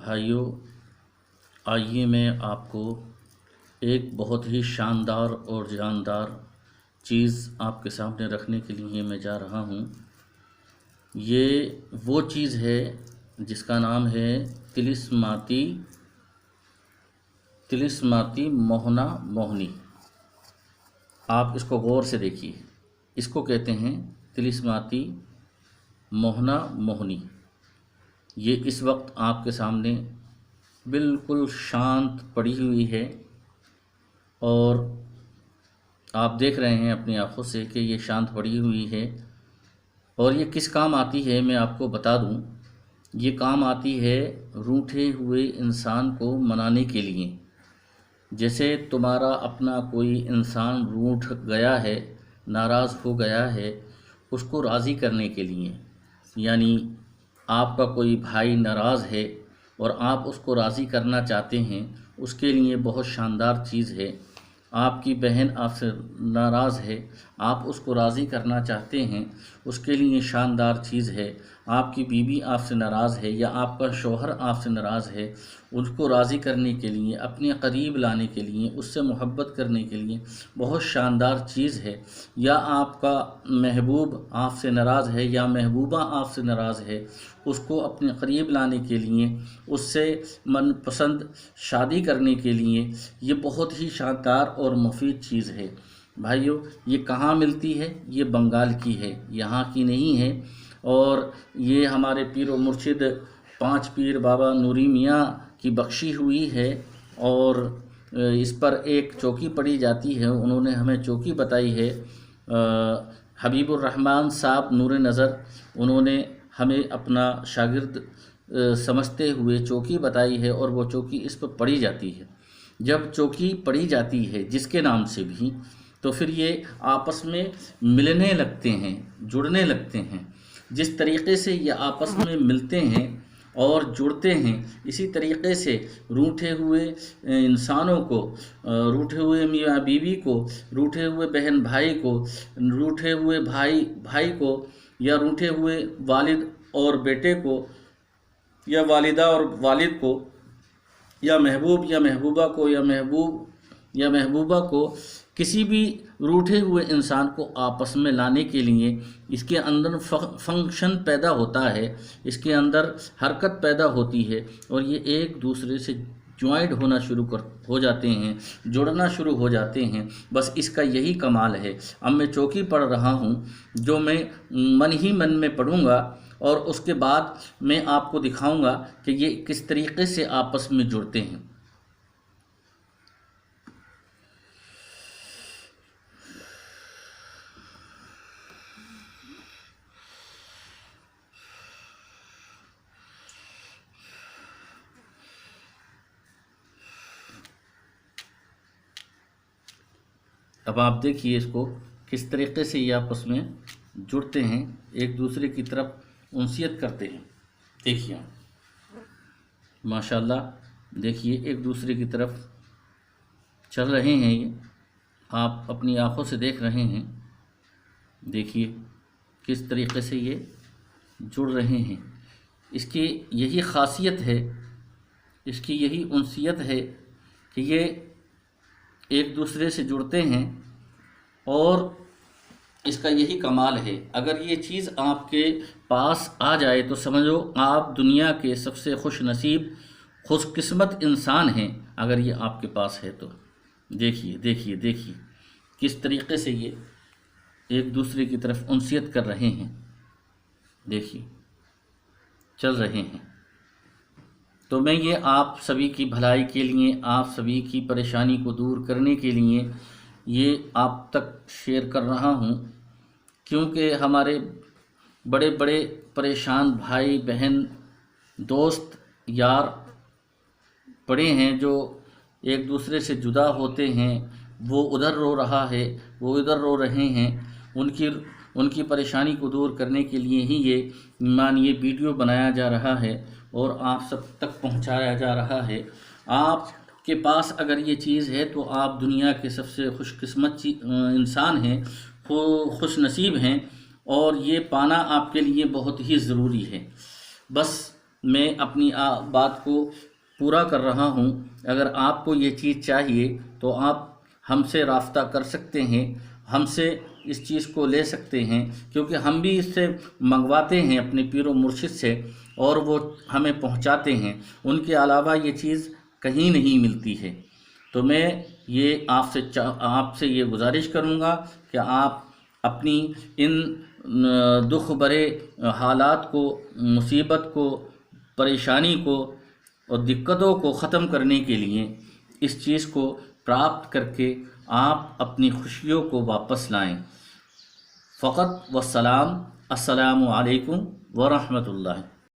بھائیوں، آئیے میں آپ کو ایک بہت ہی شاندار اور جاندار چیز آپ کے سامنے رکھنے کے لیے میں جا رہا ہوں۔ یہ وہ چیز ہے جس کا نام ہے تلسماتی موہنا موہنی۔ آپ اس کو غور سے دیکھیے، اس کو کہتے ہیں تلسماتی موہنا موہنی۔ یہ اس وقت آپ کے سامنے بالکل شانت پڑی ہوئی ہے اور آپ دیکھ رہے ہیں اپنی آنکھوں سے کہ یہ شانت پڑی ہوئی ہے، اور یہ کس کام آتی ہے میں آپ کو بتا دوں۔ یہ کام آتی ہے روٹھے ہوئے انسان کو منانے کے لیے۔ جیسے تمہارا اپنا کوئی انسان روٹھ گیا ہے، ناراض ہو گیا ہے، اس کو راضی کرنے کے لیے، یعنی آپ کا کوئی بھائی ناراض ہے اور آپ اس کو راضی کرنا چاہتے ہیں، اس کے لیے بہت شاندار چیز ہے۔ آپ کی بہن آپ سے ناراض ہے، آپ اس کو راضی کرنا چاہتے ہیں، اس کے لیے شاندار چیز ہے۔ آپ کی بیوی آپ سے ناراض ہے یا آپ کا شوہر آپ سے ناراض ہے، اس کو راضی کرنے کے لیے، اپنے قریب لانے کے لیے، اس سے محبت کرنے کے لیے بہت شاندار چیز ہے۔ یا آپ کا محبوب آپ سے ناراض ہے یا محبوبہ آپ سے ناراض ہے، اس کو اپنے قریب لانے کے لیے، اس سے من پسند شادی کرنے کے لیے یہ بہت ہی شاندار اور مفید چیز ہے۔ بھائیو، یہ کہاں ملتی ہے؟ یہ بنگال کی ہے، یہاں کی نہیں ہے، اور یہ ہمارے پیر و مرشد 5 پیر بابا نوری میاں کی بخشی ہوئی ہے، اور اس پر ایک چوکی پڑھی جاتی ہے۔ انہوں نے ہمیں چوکی بتائی ہے، حبیب الرحمن صاحب نور نظر، انہوں نے ہمیں اپنا شاگرد سمجھتے ہوئے چوکی بتائی ہے، اور وہ چوکی اس پر پڑھی جاتی ہے۔ جب چوکی پڑھی جاتی ہے جس کے نام سے بھی، تو پھر یہ آپس میں ملنے لگتے ہیں، جڑنے لگتے ہیں۔ جس طریقے سے یہ آپس میں ملتے ہیں اور جڑتے ہیں، اسی طریقے سے روٹھے ہوئے انسانوں کو، روٹھے ہوئے میاں بیوی کو، روٹھے ہوئے بہن بھائی کو، روٹھے ہوئے بھائی کو، یا روٹھے ہوئے والد اور بیٹے کو، یا والدہ اور والد کو، یا محبوب یا محبوبہ کو، یا محبوب یا محبوبہ کو، کسی بھی روٹھے ہوئے انسان کو آپس میں لانے کے لیے اس کے اندر فنکشن پیدا ہوتا ہے، اس کے اندر حرکت پیدا ہوتی ہے، اور یہ ایک دوسرے سے جوائنٹ ہونا شروع ہو جاتے ہیں، جڑنا شروع ہو جاتے ہیں۔ بس اس کا یہی کمال ہے۔ اب میں چوکی پڑھ رہا ہوں، جو میں من ہی من میں پڑھوں گا، اور اس کے بعد میں آپ کو دکھاؤں گا کہ یہ کس طریقے سے آپس میں جڑتے ہیں۔ اب آپ دیکھیے اس کو کس طریقے سے یہ آپس میں جڑتے ہیں، ایک دوسرے کی طرف انسیت کرتے ہیں۔ دیکھیے ماشاءاللہ، دیکھیے ایک دوسرے کی طرف چل رہے ہیں، یہ آپ اپنی آنکھوں سے دیکھ رہے ہیں۔ دیکھیے کس طریقے سے یہ جڑ رہے ہیں۔ اس کی یہی خاصیت ہے، اس کی یہی انسیت ہے کہ یہ ایک دوسرے سے جڑتے ہیں، اور اس کا یہی کمال ہے۔ اگر یہ چیز آپ کے پاس آ جائے تو سمجھو آپ دنیا کے سب سے خوش نصیب، خوش قسمت انسان ہیں، اگر یہ آپ کے پاس ہے تو۔ دیکھیے دیکھیے دیکھیے کس طریقے سے یہ ایک دوسرے کی طرف انسیت کر رہے ہیں۔ دیکھیے چل رہے ہیں۔ تو میں یہ آپ سبھی کی بھلائی کے لیے، آپ سبھی کی پریشانی کو دور کرنے کے لیے یہ آپ تک شیئر کر رہا ہوں، کیونکہ ہمارے بڑے بڑے پریشان بھائی بہن دوست یار پڑے ہیں، جو ایک دوسرے سے جدا ہوتے ہیں، وہ ادھر رو رہا ہے، وہ ادھر رو رہے ہیں، ان کی پریشانی کو دور کرنے کے لیے ہی یہ ویڈیو بنایا جا رہا ہے اور آپ سب تک پہنچایا جا رہا ہے۔ آپ کے پاس اگر یہ چیز ہے تو آپ دنیا کے سب سے خوش قسمت انسان ہیں، خوش نصیب ہیں، اور یہ پانا آپ کے لیے بہت ہی ضروری ہے۔ بس میں اپنی بات کو پورا کر رہا ہوں۔ اگر آپ کو یہ چیز چاہیے تو آپ ہم سے رابطہ کر سکتے ہیں، ہم سے اس چیز کو لے سکتے ہیں، کیونکہ ہم بھی اس سے منگواتے ہیں اپنے پیر و مرشد سے، اور وہ ہمیں پہنچاتے ہیں۔ ان کے علاوہ یہ چیز کہیں نہیں ملتی ہے۔ تو میں یہ آپ سے یہ گزارش کروں گا کہ آپ اپنی ان دکھ برے حالات کو، مصیبت کو، پریشانی کو اور دقتوں کو ختم کرنے کے لیے اس چیز کو پراپت کر کے آپ اپنی خوشیوں کو واپس لائیں۔ فقط والسلام، السلام علیکم ورحمۃ اللہ۔